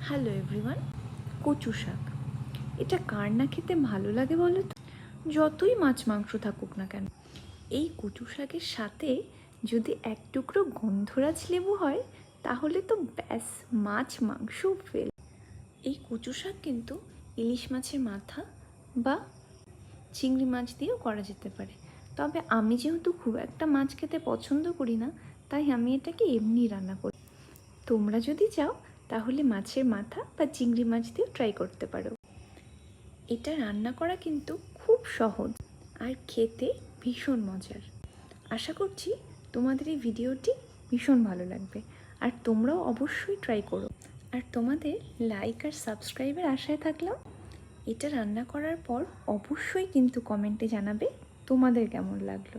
Hello everyone. কচু শাক, এটা কার না খেতে ভালো লাগে বলো তো? যতই মাছ মাংস থাকুক না কেন, এই কচু শাকের সাথে যদি এক টুকরো গন্ধরাজ লেবু হয় তাহলে তো ব্যাস, মাছ মাংস ফেল। এই কচু শাক কিন্তু ইলিশ মাছের মাথা বা চিংড়ি মাছ দিয়েও করা যেতে পারে। তবে আমি যেহেতু খুব একটা মাছ খেতে পছন্দ করি না, তাই আমি এটাকে এমনি রান্না করি। তোমরা যদি চাও তাহলে মাছের মাথা বা চিংড়ি মাছ দিয়েও ট্রাই করতে পারো। এটা রান্না করা কিন্তু খুব সহজ আর খেতে ভীষণ মজার। আশা করছি তোমাদের এই ভিডিওটি ভীষণ ভালো লাগবে আর তোমরাও অবশ্যই ট্রাই করো। আর তোমাদের লাইক আর সাবস্ক্রাইবের আশায় থাকলাম। এটা রান্না করার পর অবশ্যই কিন্তু কমেন্টে জানাবে তোমাদের কেমন লাগলো।